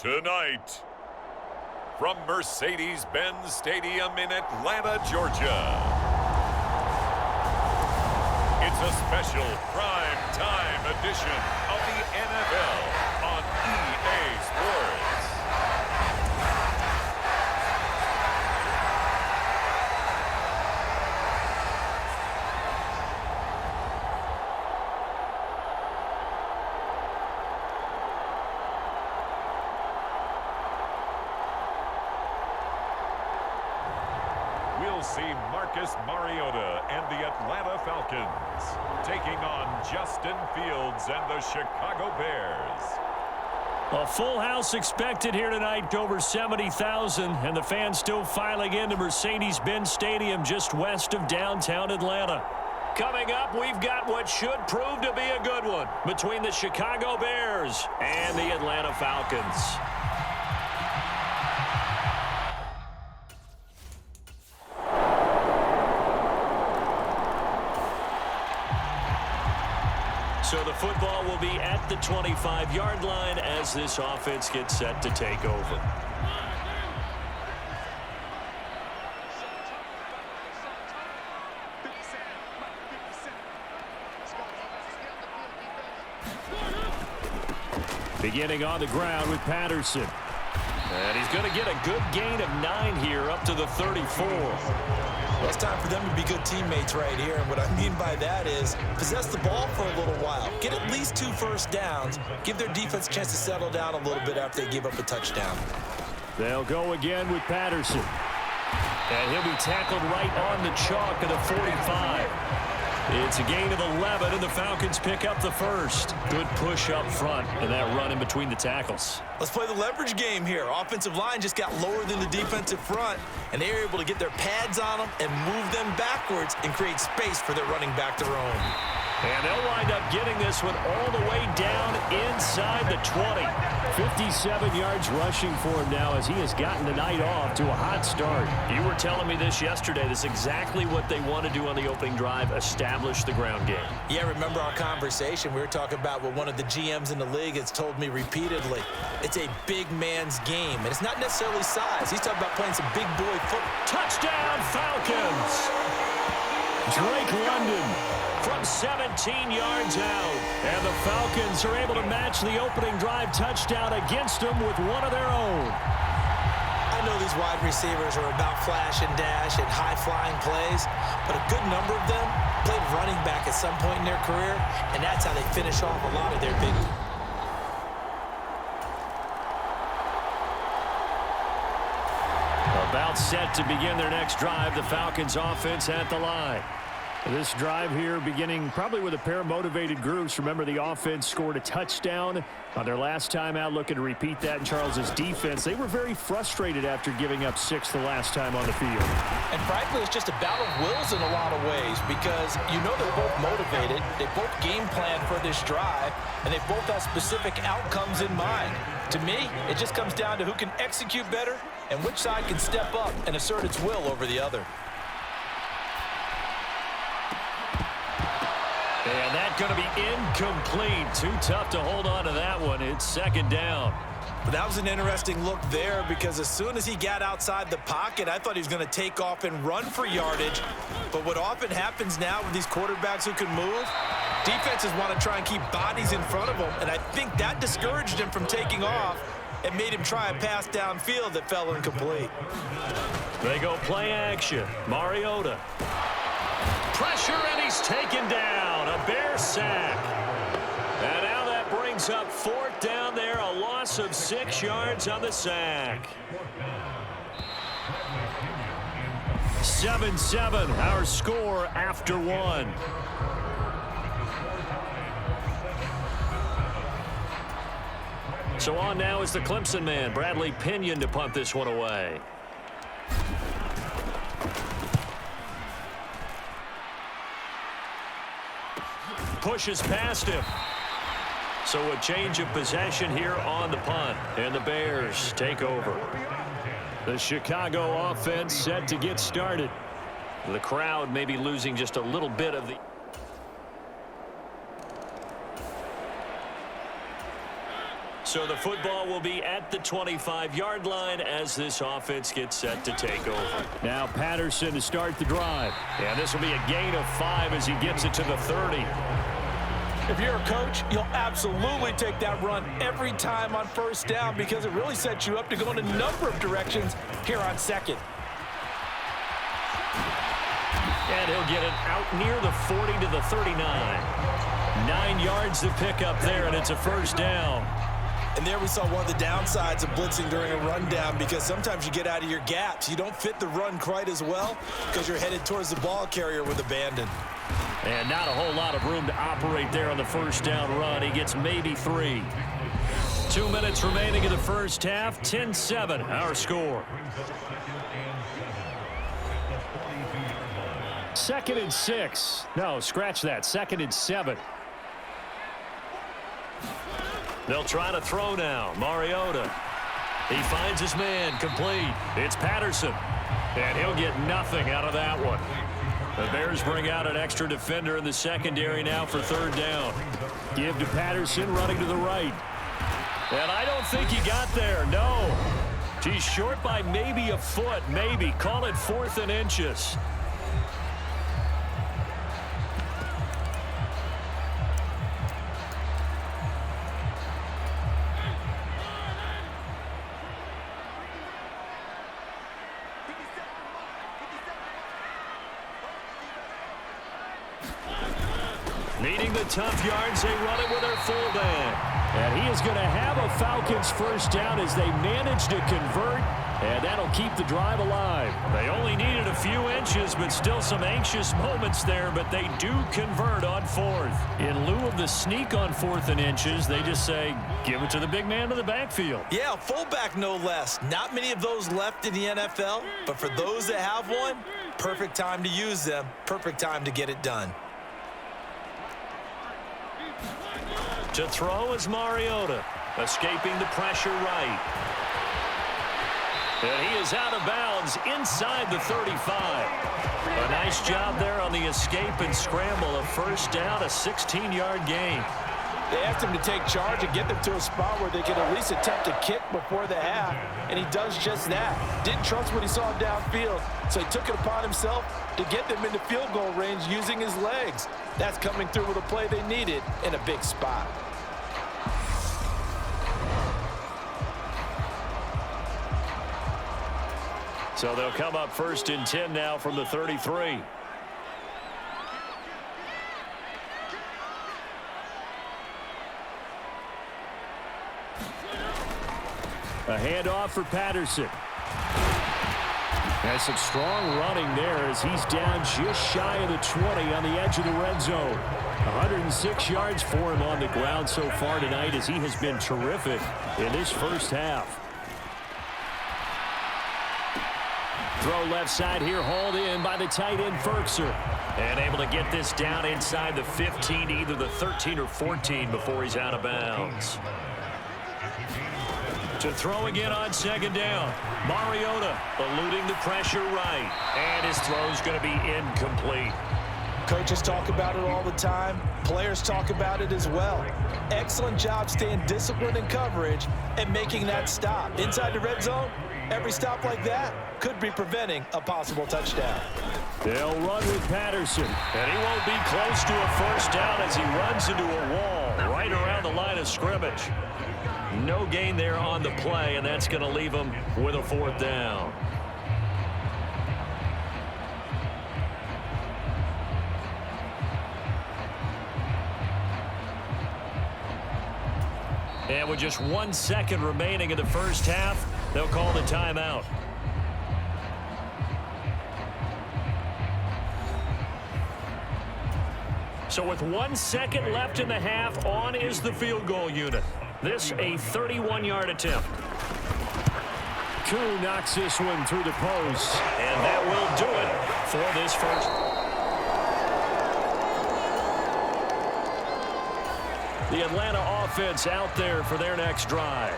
Tonight, from Mercedes-Benz Stadium in Atlanta, Georgia, it's a special prime time edition of the NFL on EA Sports. We'll see Marcus Mariota and the Atlanta Falcons taking on Justin Fields and the Chicago Bears. A full house expected here tonight, over 70,000, and the fans still filing into Mercedes-Benz Stadium just west of downtown Atlanta. Coming up, we've got what should prove to be a good one between the Chicago Bears and the Atlanta Falcons. So the football will be at the 25-yard line as this offense gets set to take over. Beginning on the ground with Patterson. And he's going to get a good gain of 9 here up to the 34. Well, it's time for them to be good teammates right here. And what I mean by that is possess the ball for a little while. Get at least 2 first downs. Give their defense a chance to settle down a little bit after they give up a touchdown. They'll go again with Patterson. And he'll be tackled right on the chalk of the 45. It's a gain of 11, and the Falcons pick up the first. Good push up front, and that run in between the tackles. Let's play the leverage game here. Offensive line just got lower than the defensive front, and they were able to get their pads on them and move them backwards and create space for their running back to roam. And they'll wind up getting this one all the way down inside the 20. 57 yards rushing for him now as he has gotten the night off to a hot start. You were telling me this yesterday. This is exactly what they want to do on the opening drive, establish the ground game. Yeah, remember our conversation? We were talking about what one of the GMs in the league has told me repeatedly. It's a big man's game, and it's not necessarily size. He's talking about playing some big boy football. Touchdown, Falcons! Drake London from 17 yards out. And the Falcons are able to match the opening drive touchdown against them with one of their own. I know these wide receivers are about flash and dash and high-flying plays, but a good number of them played running back at some point in their career, and that's how they finish off a lot of their big. About set to begin their next drive, the Falcons offense at the line. This drive here beginning probably with a pair of motivated groups. Remember, the offense scored a touchdown on their last time out, looking to repeat that in Charles's defense. They were very frustrated after giving up 6 the last time on the field. And frankly, it's just a battle of wills in a lot of ways because you know they're both motivated. They both game plan for this drive, and they both have specific outcomes in mind. To me, it just comes down to who can execute better and which side can step up and assert its will over the other. And that's going to be incomplete. Too tough to hold on to that one. It's second down. But that was an interesting look there because as soon as he got outside the pocket, I thought he was going to take off and run for yardage. But what often happens now with these quarterbacks who can move, defenses want to try and keep bodies in front of them. And I think that discouraged him from taking off and made him try a pass downfield that fell incomplete. They go play action. Mariota. Pressure, and he's taken down. A Bear sack. And now that brings up 4th down there. A loss of 6 yards on the sack. 7-7, our score after 1. So on now is the Clemson man, Bradley Pinion, to punt this one away. Pushes past him. So a change of possession here on the punt, and the Bears take over. The Chicago offense set to get started. The crowd may be losing just a little bit of the... So the football will be at the 25-yard line as this offense gets set to take over. Now Patterson to start the drive. And this will be a gain of 5 as he gets it to the 30. If you're a coach, you'll absolutely take that run every time on first down because it really sets you up to go in a number of directions here on second. And he'll get it out near the 40 to the 39. 9 yards to pick up there, and it's a first down. And there we saw one of the downsides of blitzing during a rundown because sometimes you get out of your gaps. You don't fit the run quite as well because you're headed towards the ball carrier with abandon. And not a whole lot of room to operate there on the first down run. He gets maybe 3. 2 minutes remaining in the first half. 10-7, our score. 2nd and 6. No, scratch that. 2nd and 7. They'll try to throw now. Mariota. He finds his man. Complete. It's Patterson. And he'll get nothing out of that one. The Bears bring out an extra defender in the secondary now for 3rd down. Give to Patterson, running to the right. And I don't think he got there. No. He's short by maybe a foot. Maybe. Call it 4th and inches. Needing the tough yards, they run it with their fullback. And he is going to have a Falcons first down as they manage to convert, and that'll keep the drive alive. They only needed a few inches, but still some anxious moments there, but they do convert on 4th. In lieu of the sneak on 4th and inches, they just say, give it to the big man in the backfield. Yeah, fullback no less. Not many of those left in the NFL, but for those that have one, perfect time to use them, perfect time to get it done. To throw is Mariota, escaping the pressure right. And he is out of bounds inside the 35. A nice job there on the escape and scramble. A first down, a 16-yard gain. They asked him to take charge and get them to a spot where they could at least attempt a kick before the half, and he does just that. Didn't trust what he saw downfield, so he took it upon himself to get them into field goal range using his legs. That's coming through with a play they needed in a big spot. So they'll come up 1st and 10 now from the 33. A handoff for Patterson. Has some strong running there as he's down just shy of the 20 on the edge of the red zone. 106 yards for him on the ground so far tonight as he has been terrific in this first half. Throw left side here, hauled in by the tight end Ferkser. And able to get this down inside the 15, either the 13 or 14 before he's out of bounds. To throw again on 2nd down. Mariota eluding the pressure right. And his throw's going to be incomplete. Coaches talk about it all the time. Players talk about it as well. Excellent job staying disciplined in coverage and making that stop. Inside the red zone, every stop like that could be preventing a possible touchdown. They'll run with Patterson. And he won't be close to a first down as he runs into a wall right around the line of scrimmage. No gain there on the play, and that's going to leave him with a 4th down. And with just 1 second remaining in the first half, they'll call the timeout. So with 1 second left in the half, on is the field goal unit. This a 31-yard attempt. Koo knocks this one through the post. And that will do it for this first. The Atlanta offense out there for their next drive.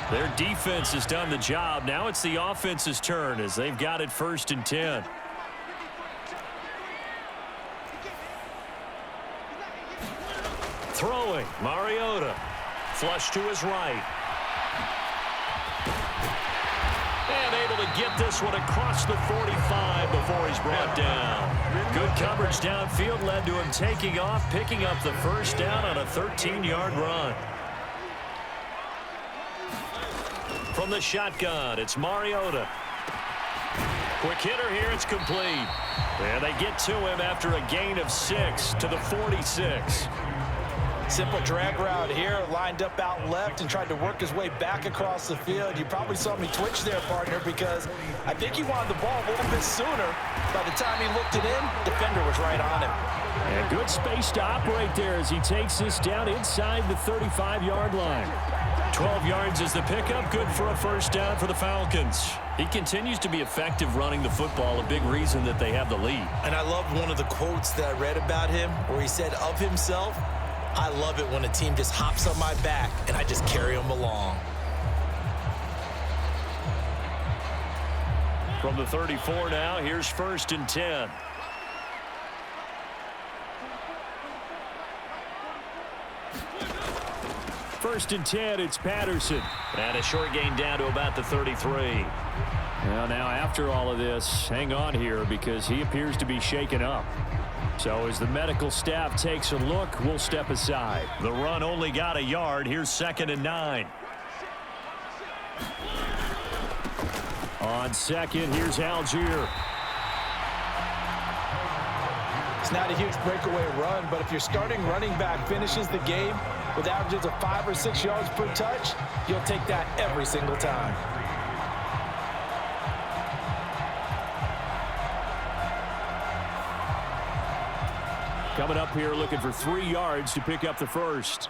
Their defense has done the job. Now it's the offense's turn as they've got it 1st and 10. Throwing, Mariota. Flush to his right. And able to get this one across the 45 before he's brought down. Good coverage downfield led to him taking off, picking up the first down on a 13-yard run. From the shotgun, it's Mariota. Quick hitter here, it's complete. And they get to him after a gain of 6 to the 46. Simple drag route here, lined up out left and tried to work his way back across the field. You probably saw me twitch there, partner, because I think he wanted the ball a little bit sooner. By the time he looked it in, defender was right on him. And good space to operate there as he takes this down inside the 35-yard line. 12 yards is the pickup, good for a first down for the Falcons. He continues to be effective running the football, a big reason that they have the lead. And I love one of the quotes that I read about him where he said of himself, "I love it when a team just hops on my back and I just carry them along." From the 34 now, here's 1st and 10. First and 10, it's Patterson. And a short gain down to about the 33. Well, now after all of this, hang on here because he appears to be shaken up. So as the medical staff takes a look, we'll step aside. The run only got a yard. Here's 2nd and 9. On 2nd, here's Algier. It's not a huge breakaway run, but if your starting running back finishes the game with averages of 5 or 6 yards per touch, you'll take that every single time. Coming up here looking for 3 yards to pick up the first.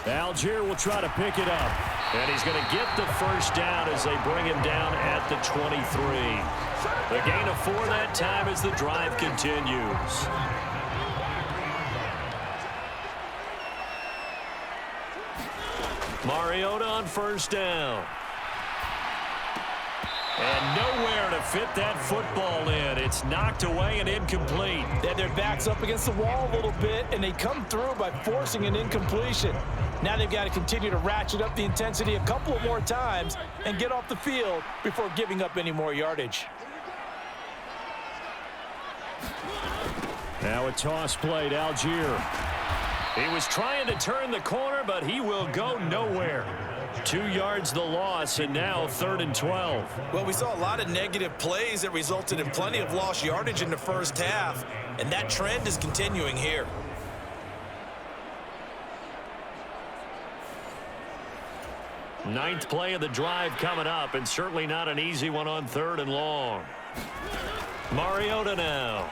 Algier will try to pick it up. And he's going to get the first down as they bring him down at the 23. The gain of 4 that time as the drive continues. Mariota on first down. And nowhere to fit that football in. It's knocked away and incomplete. They had their backs up against the wall a little bit, and they come through by forcing an incompletion. Now they've got to continue to ratchet up the intensity a couple of more times and get off the field before giving up any more yardage. Now a toss play to Algier. He was trying to turn the corner, but he will go nowhere. 2 yards the loss, and now 3rd and 12. Well, we saw a lot of negative plays that resulted in plenty of lost yardage in the first half, and that trend is continuing here. Ninth play of the drive coming up, and certainly not an easy one on 3rd and long. Mariota now.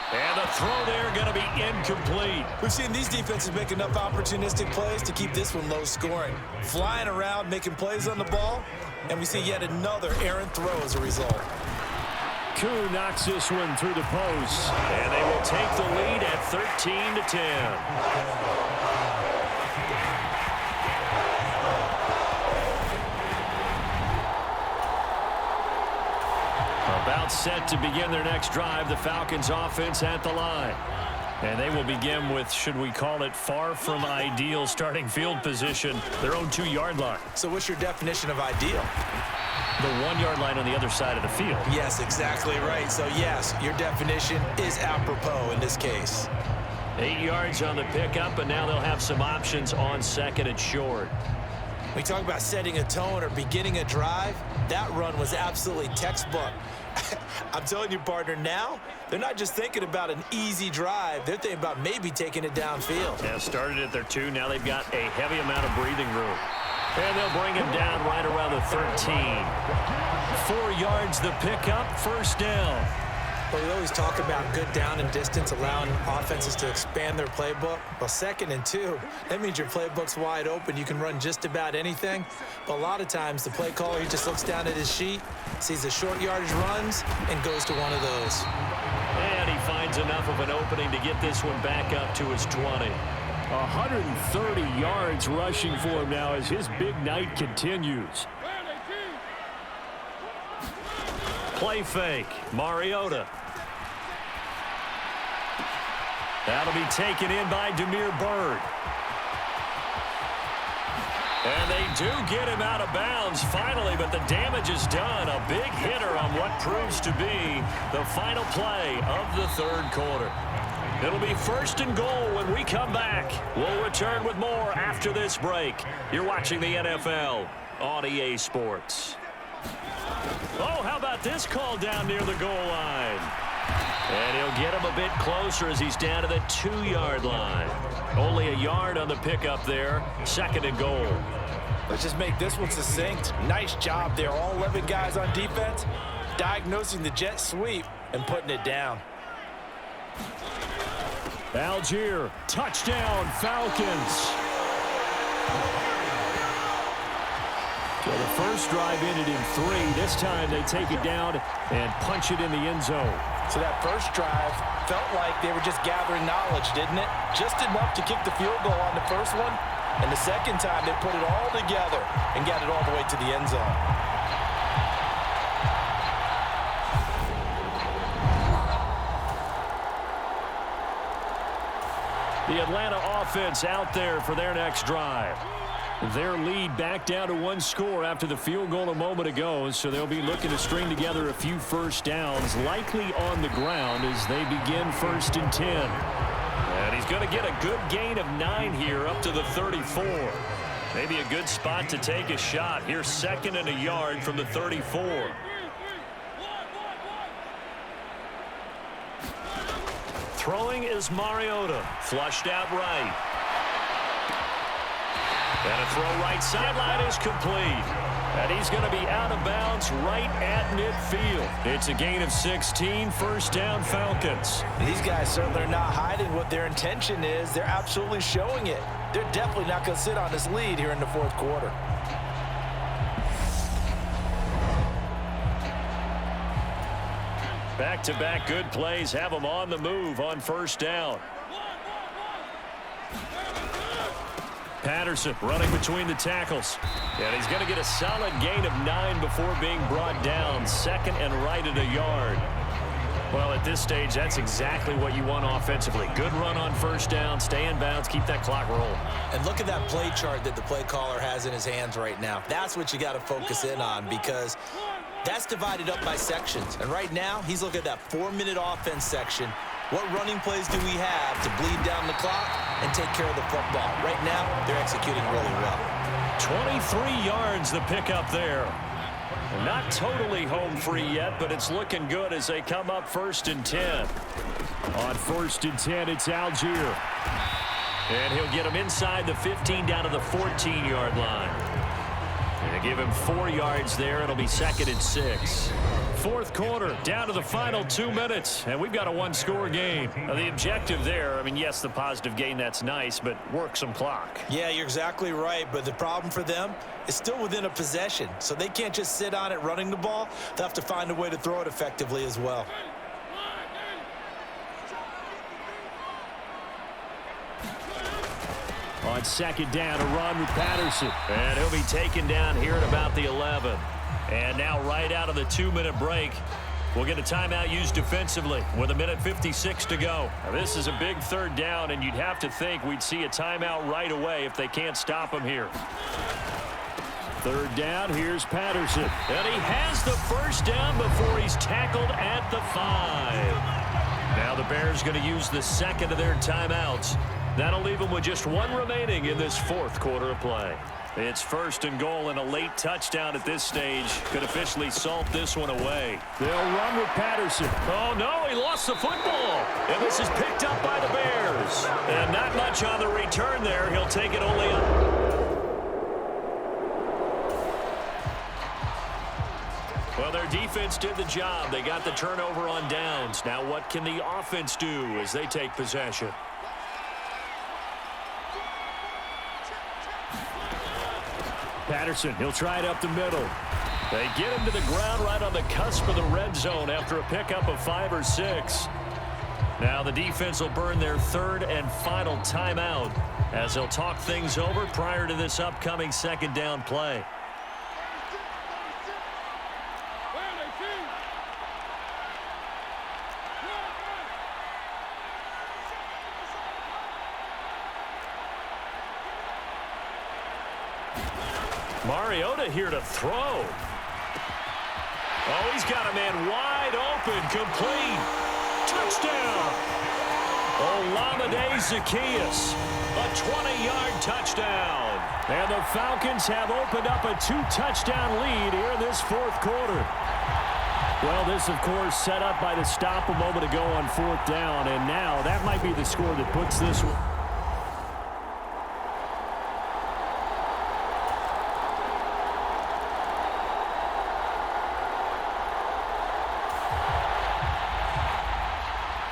And the throw there going to be incomplete. We've seen these defenses make enough opportunistic plays to keep this one low scoring. Flying around, making plays on the ball, and we see yet another errant throw as a result. Koo knocks this one through the post. And they will take the lead at 13-10. About set to begin their next drive, the Falcons offense at the line. And they will begin with, should we call it, far from ideal starting field position, their own 2-yard line. So what's your definition of ideal? The 1-yard line on the other side of the field. Yes, exactly right. So yes, your definition is apropos in this case. 8 yards on the pickup, and now they'll have some options on 2nd and short. We talk about setting a tone or beginning a drive. That run was absolutely textbook. I'm telling you, partner, now they're not just thinking about an easy drive. They're thinking about maybe taking it downfield. Yeah, started at their 2. Now they've got a heavy amount of breathing room. And they'll bring him down right around the 13. 4 yards the pickup, first down. Well, we always talk about good down and distance, allowing offenses to expand their playbook. Well, 2nd and 2, that means your playbook's wide open. You can run just about anything. But a lot of times, the play caller, he just looks down at his sheet, sees the short yardage runs, and goes to one of those. And he finds enough of an opening to get this one back up to his 20. 130 yards rushing for him now as his big night continues. Play fake. Mariota. That'll be taken in by Damiere Byrd. And they do get him out of bounds finally, but the damage is done. A big hitter on what proves to be the final play of the 3rd quarter. It'll be 1st and goal when we come back. We'll return with more after this break. You're watching the NFL on EA Sports. Oh, how about this call down near the goal line? And he'll get him a bit closer as he's down to the 2-yard line. Only a yard on the pickup there. 2nd and goal. Let's just make this one succinct. Nice job there. All 11 guys on defense diagnosing the jet sweep and putting it down. Algier, touchdown, Falcons. So the first drive ended in 3. This time they take it down and punch it in the end zone. So that first drive felt like they were just gathering knowledge, didn't it? Just enough to kick the field goal on the first one. And the second time they put it all together and got it all the way to the end zone. The Atlanta offense out there for their next drive. Their lead back down to 1 score after the field goal a moment ago, so they'll be looking to string together a few first downs, likely on the ground as they begin 1st and 10. And he's going to get a good gain of 9 here up to the 34. Maybe a good spot to take a shot. Here's 2nd and a yard from the 34. Throwing is Mariota. Flushed out right. And a throw right sideline is complete. And he's going to be out of bounds right at midfield. It's a gain of 16, 1st down Falcons. These guys certainly are not hiding what their intention is. They're absolutely showing it. They're definitely not going to sit on this lead here in the 4th quarter. Back-to-back good plays have them on the move on 1st down. Patterson running between the tackles. And he's going to get a solid gain of 9 before being brought down. 2nd and right at a yard. Well, at this stage, that's exactly what you want offensively. Good run on 1st down, stay in bounds, keep that clock rolling. And look at that play chart that the play caller has in his hands right now. That's what you got to focus in on because that's divided up by sections. And right now, he's looking at that 4-minute offense section. What running plays do we have to bleed down the clock and take care of the football? Right now, they're executing really well. 23 yards the pickup there. Not totally home free yet, but it's looking good as they come up 1st and 10. On 1st and 10, it's Algier. And he'll get him inside the 15 down to the 14-yard line. And give him 4 yards there. It'll be 2nd and 6. 4th quarter, down to the final 2 minutes, and we've got a 1-score game. Now, the objective there, I mean, yes, the positive gain, that's nice, but work some clock. Yeah, you're exactly right, but the problem for them is still within a possession, so they can't just sit on it running the ball. They'll have to find a way to throw it effectively as well. On 2nd down, a run with Patterson. And he'll be taken down here at about the 11. And now right out of the 2-minute break, we'll get a timeout used defensively with 1:56 to go. Now, this is a big 3rd down, and you'd have to think we'd see a timeout right away if they can't stop him here. 3rd down, here's Patterson. And he has the 1st down before he's tackled at the 5. Now the Bears going to use the 2nd of their timeouts. That'll leave them with just 1 remaining in this 4th quarter of play. It's 1st and goal, and a late touchdown at this stage could officially salt this one away. They'll run with Patterson. Oh, no, he lost the football. And this is picked up by the Bears. And not much on the return there. He'll take it only up. Well, their defense did the job. They got the turnover on downs. Now what can the offense do as they take possession? Patterson, he'll try it up the middle. They get him to the ground right on the cusp of the red zone after a pickup of 5 or 6. Now the defense will burn their third and final timeout as they'll talk things over prior to this upcoming second down play. Mariota here to throw. Oh, he's got a man wide open, complete. Touchdown. All-Madden Zacchaeus, a 20-yard touchdown. And the Falcons have opened up a 2-touchdown lead here in this fourth quarter. Well, this, of course, set up by the stop a moment ago on fourth down, and now that might be the score that puts this one.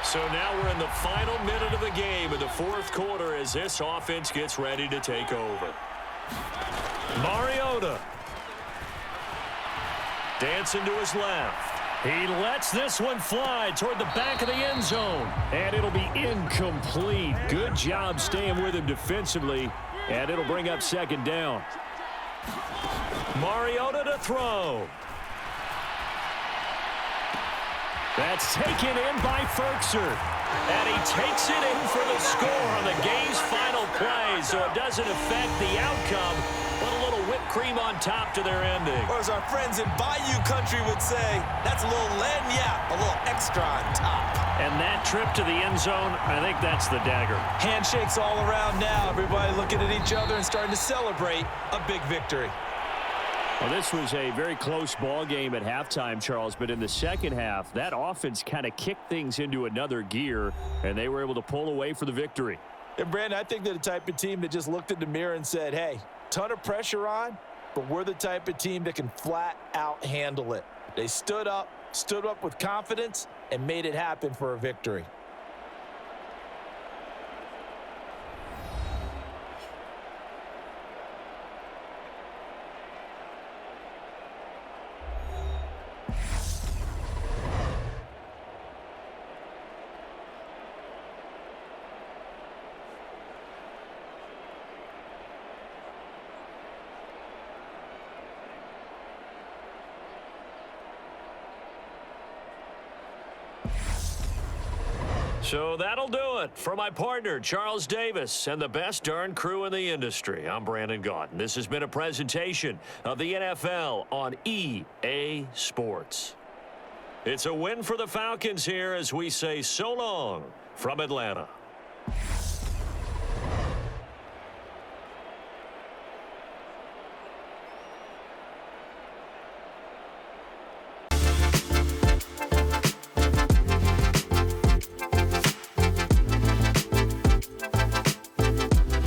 So now we're in the final minute of the game in the fourth quarter as this offense gets ready to take over. Mariota. Dancing to his left. He lets this one fly toward the back of the end zone. And it'll be incomplete. Good job staying with him defensively. And it'll bring up second down. Mariota to throw. That's taken in by Ferkser. And he takes it in for the score on the game's final play. So it doesn't affect the outcome, but a little whipped cream on top to their ending. Or as our friends in Bayou Country would say, that's a little lagniappe, a little extra on top. And that trip to the end zone, I think that's the dagger. Handshakes all around now. Everybody looking at each other and starting to celebrate a big victory. Well, this was a very close ball game at halftime, Charles, but in the second half, that offense kind of kicked things into another gear, and they were able to pull away for the victory. And, Brandon, I think they're the type of team that just looked in the mirror and said, hey, ton of pressure on, but we're the type of team that can flat out handle it. They stood up with confidence, and made it happen for a victory. So that'll do it for my partner, Charles Davis, and the best darn crew in the industry. I'm Brandon Gaudin. This has been a presentation of the NFL on EA Sports. It's a win for the Falcons here as we say so long from Atlanta.